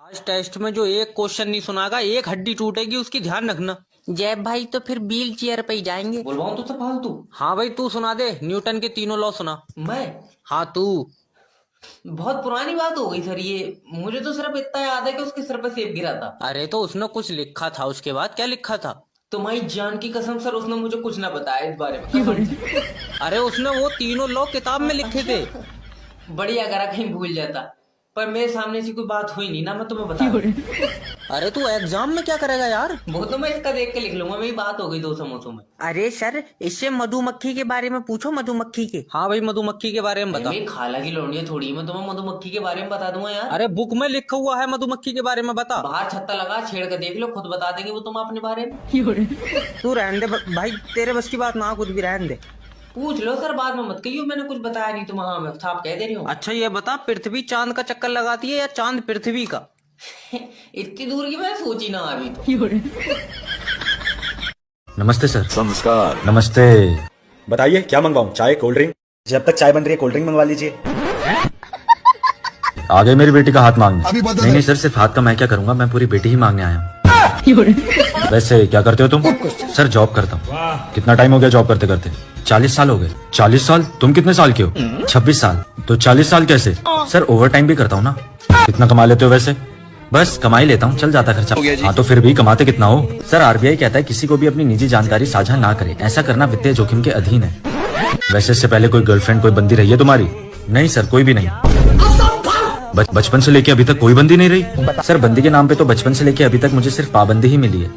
आज टेस्ट में जो एक क्वेश्चन नहीं सुनागा एक हड्डी टूटेगी, उसकी ध्यान रखना। जय भाई तो फिर व्हील चेयर पे ही जाएंगे। बोलवाऊं तो फालतू। हाँ भाई तू सुना दे, न्यूटन के तीनों लॉ सुना। मैं हाँ तू। बहुत पुरानी बात हो गई सर ये। मुझे तो सिर्फ इतना याद है कि उसके सर पे सेब गिरा था। अरे तो उसने कुछ लिखा था, उसके बाद क्या लिखा था? तुम्हारी जान की कसम सर, उसने मुझे कुछ ना बताया इस बारे में, कसम से। अरे उसने वो तीनों लॉ किताब में लिखे थे। बढ़िया करा, कहीं भूल जाता। पर मेरे सामने ऐसी कोई बात हुई नहीं ना, मैं तुम्हें बता दूं। अरे तू एग्जाम में क्या करेगा यार? वो तो मैं इसका देख के लिख लूंगा, मेरी बात हो गई 2 समोसों में। अरे सर, इससे मधुमक्खी के बारे में पूछो, मधुमक्खी के। हाँ भाई मधुमक्खी के बारे में बता। मेरी खाला की लोनिया थोड़ी, मैं तुम्हें मधुमक्खी के बारे में बता दूंगा यार। अरे बुक में लिखा हुआ है मधुमक्खी के बारे में, बता। बाहर छत्ता लगा, छेड़ के देख लो, खुद बता देंगे वो तुम अपने बारे में। तू रहने दे भाई, तेरे बस की बात ना, कुछ भी रहने दे। पूछ लो सर, बाद में मत कहियो मैंने कुछ बताया नहीं। तुम हाँ मैं साफ कह दे रही हूँ। अच्छा ये बता, पृथ्वी चांद का चक्कर लगाती है या चांद पृथ्वी का? इतनी दूर की मैंने सोची ना अभी तो। नमस्ते सर। नमस्कार। नमस्ते। बताइए क्या मंगवाऊं, चाय कोल्ड ड्रिंक? जब तक चाय बन रही है कोल्ड ड्रिंक मंगवा लीजिए। आ गए मेरी बेटी का हाथ मांगने। नहीं नहीं सर, सिर्फ हाथ का मैं क्या करूंगा, मैं पूरी बेटी ही मांगने आया हूँ। वैसे क्या करते हो तुम? सर जॉब करता हूँ। कितना टाइम हो गया जॉब करते करते? 40 साल हो गए। 40 साल? तुम कितने साल के हो? 26 साल। तो 40 साल कैसे? सर ओवर टाइम भी करता हूँ ना। कितना कमा लेते हो वैसे? बस कमा ही लेता हूँ, चल जाता खर्चा। हाँ तो फिर भी कमाते कितना हो? सर आरबीआई कहता है किसी को भी अपनी निजी जानकारी साझा ना करे, ऐसा करना वित्तीय जोखिम के अधीन है। वैसे इससे पहले कोई गर्लफ्रेंड, कोई बंदी रही है तुम्हारी? नहीं सर, कोई भी नहीं। बचपन से लेके अभी तक कोई बंदी नहीं रही? सर बंदी के नाम पे तो बचपन से लेके अभी तक मुझे सिर्फ पाबंदी ही मिली है।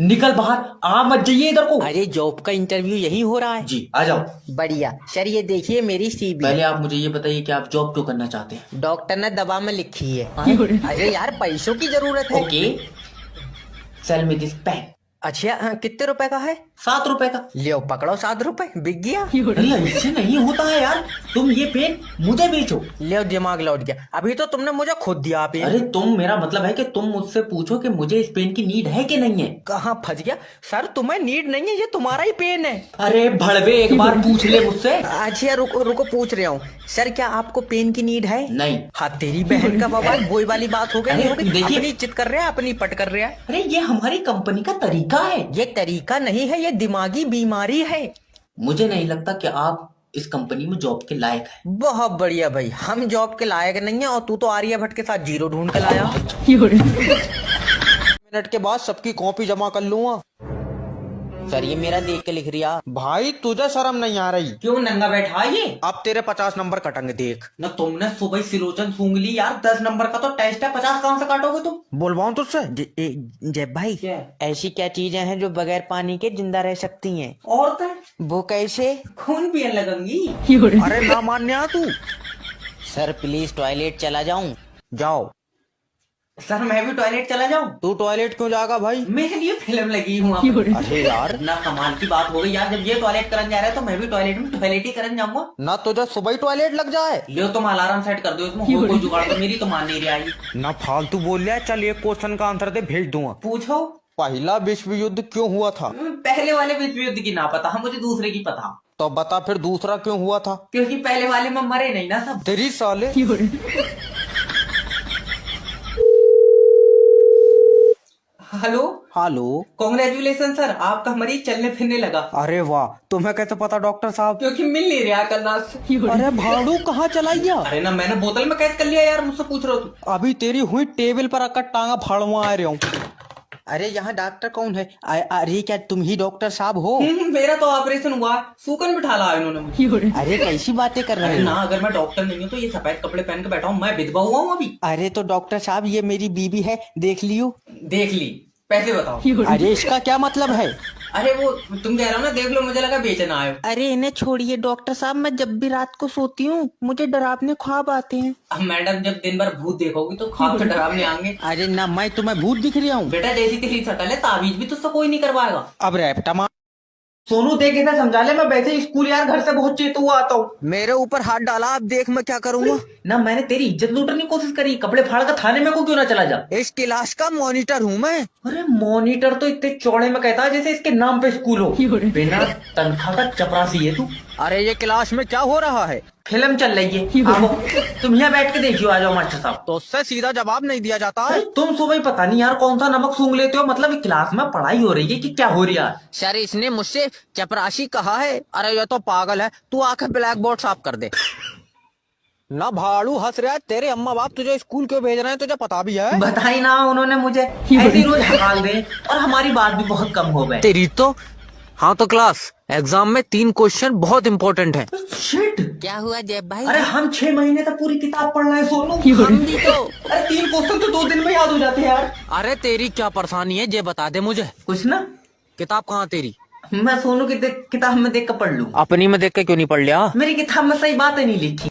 निकल बाहर, आ मत जाइए इधर को। अरे जॉब का इंटरव्यू यही हो रहा है। जी आ जाओ। बढ़िया सर, ये देखिए मेरी सीवी। पहले आप मुझे ये बताइए कि आप जॉब क्यों करना चाहते हैं? डॉक्टर ने दवा में लिखी है। अरे यार पैसों की जरूरत है। Okay, sell me this pen. अच्छा कितने रुपए का है? 7 रुपए का। लियो पकड़ो, 7 रुपए बिक गया। अरे ऐसे नहीं होता है यार, तुम ये पेन मुझे बेचो। लियो, दिमाग लौट गया। अभी तो तुमने मुझे खुद दिया पेन। अरे तुम, मेरा मतलब है कि तुम मुझसे पूछो कि मुझे इस पेन की नीड है कि नहीं है। कहाँ फंस गया सर, तुम्हें नीड नहीं है, ये तुम्हारा ही पेन है। अरे भड़वे, एक बार पूछ ले मुझसे। अच्छा रुको रुको, पूछ रहा हूँ सर, क्या आपको पेन की नीड है? नहीं। हाँ तेरी बहन का बवाल, वही वाली बात हो गई। अरे नहीं हो गई? देखिए- अपनी इज्जत कर रहे हैं, अपनी पट कर रहे हैं। अरे ये हमारी कंपनी का तरीका है। ये तरीका नहीं है, ये दिमागी बीमारी है। मुझे नहीं लगता कि आप इस कंपनी में जॉब के लायक है। बहुत बढ़िया भाई, हम जॉब के लायक नहीं है, और तू तो आर्यभट्ट के साथ जीरो ढूंढ के लाया। मिनट के बाद सबकी कॉपी जमा कर लूंगा। सर ये मेरा देख के लिख रिया। भाई तुझे शर्म नहीं आ रही? क्यों नंगा बैठा ये? अब तेरे 50 नंबर कटेंगे, देख। ना तुमने सुबह सिलोचन सूंघ ली यार, 10 नंबर का तो टेस्ट है, 50 कहाँ से काटोगे तुम? बोलवाऊं तुझसे? जय भाई, क्या? ऐसी क्या चीजें हैं जो बगैर पानी के जिंदा रह सकती हैं? औरतें वो कैसे? खून पियन लगेंगी। अरे ना मान्या तू। सर प्लीज टॉयलेट चला जाऊं? जाओ। सर मैं भी टॉयलेट चला जाऊं? तू टॉयलेट क्यों जाएगा भाई? मेरे लिए फिल्म लगी हूँ वहाँ पे। अरे यार, ना कमाल की बात हो गई यार, जब ये टॉयलेट करने जा रहा है तो मैं भी टॉयलेट में टॉयलेट ही करने जाऊंगा। ना तुझे सुबह ही टॉयलेट लग जाए। लियो तुम अलार्म सेट कर दो इसमें, हो कोई जुगाड़ तो मेरी तो मान नहीं रही आई। ना फालतू बोल रहा है। चल एक क्वेश्चन का आंसर दे, भेज दूंगा। पूछो। पहला विश्व युद्ध क्यों हुआ था? पहले वाले विश्व युद्ध की ना पता, मुझे दूसरे की पता। तो बता फिर दूसरा क्यों हुआ था? क्योंकि पहले वाले में मरे नहीं ना सब। तेरी साले। हेलो। हेलो। कॉन्ग्रेचुलेशन सर, आपका मरीज चलने फिरने लगा। अरे वाह, तुम्हें कैसे पता डॉक्टर साहब? क्योंकि मिल नहीं रहा कल रात से। अरे भाड़ू कहाँ चला गया? अरे ना मैंने बोतल में कैद कर लिया यार, मुझसे पूछ रहे हो तुम? अभी तेरी हुई टेबल पर आकर टांगा फाड़वा आ रहा हूँ। अरे यहाँ डॉक्टर कौन है? अरे क्या तुम ही डॉक्टर साहब हो? मेरा तो ऑपरेशन हुआ, सूकन बिठा ला इन्होंने मुझे। अरे कैसी बातें कर रहे अरे हो? ना, अगर मैं डॉक्टर नहीं हूँ तो ये सफेद कपड़े पहन के बैठा हूँ, मैं विधवा हुआ हूँ अभी। अरे तो डॉक्टर साहब ये मेरी बीबी है, देख लियो। देख ली, पैसे बताओ। अरे इसका क्या मतलब है? अरे वो तुम कह रहे हो ना, देख लो, मुझे लगा बेचना आए हो। अरे इन्हें छोड़िए डॉक्टर साहब, मैं जब भी रात को सोती हूँ मुझे डरावने ख्वाब आते हैं। अब मैडम जब दिन भर भूत देखोगी तो ख्वाब तो डरावने आएंगे। अरे ना, मैं तुम्हें भूत दिख रहा हूँ? बेटा जैसी तेरी शक्ल है, ताबीज भी तुझसे कोई नहीं करवाएगा। अब रैप्टा सोनू देख इतना समझा ले, मैं वैसे स्कूल यार घर से बहुत चेतू हुआ आता हूँ। मेरे ऊपर हाथ डाला, अब देख मैं क्या करूँगा। ना मैंने तेरी इज्जत लूटने की कोशिश करी, कपड़े फाड़ कर थाने में को क्यों ना चला जा। इस क्लास का मॉनिटर हूँ मैं। अरे मॉनिटर तो इतने चौड़े में कहता है जैसे इसके नाम पे स्कूल हो। बिना तनख्वाह का चपरासी है तू। अरे ये क्लास में क्या हो रहा है? फिल्म चल रही है। आओ, तुम यहाँ बैठ के देखियो, आ जाओ मास्टर साहब। तो उससे सीधा जवाब नहीं दिया जाता है। अरे तुम सुबह ही पता नहीं यार कौन सा नमक सूंघ लेते हो। मतलब क्लास में पढ़ाई हो रही है कि क्या हो रही है? सर इसने मुझसे चपरासी कहा है। अरे ये तो पागल है, तू आके ब्लैक बोर्ड साफ कर दे। ना भाड़ू हंस रहा है, तेरे अम्मा बाप तुझे स्कूल क्यों भेज रहे हैं तुझे पता भी है? बताई ना उन्होंने मुझे, ऐसे ही रोज हकाल दे और हमारी बात भी बहुत कम हो गए। तेरी तो। हाँ तो क्लास एग्जाम में 3 क्वेश्चन बहुत इंपॉर्टेंट है। शिट, क्या हुआ जैब भाई? अरे हम 6 महीने तक पूरी किताब पढ़ रहे हैं सोनू। हम भी तो। अरे 3 क्वेश्चन तो 2 दिन में याद हो जाते हैं यार। अरे तेरी क्या परेशानी है ये बता दे मुझे। कुछ ना, किताब कहाँ तेरी? मैं सोनू की किताब में देख कर पढ़ लूँ। अपनी में देख के क्यों नहीं पढ़ लिया? मेरी किताब में सही बातें नहीं लिखी।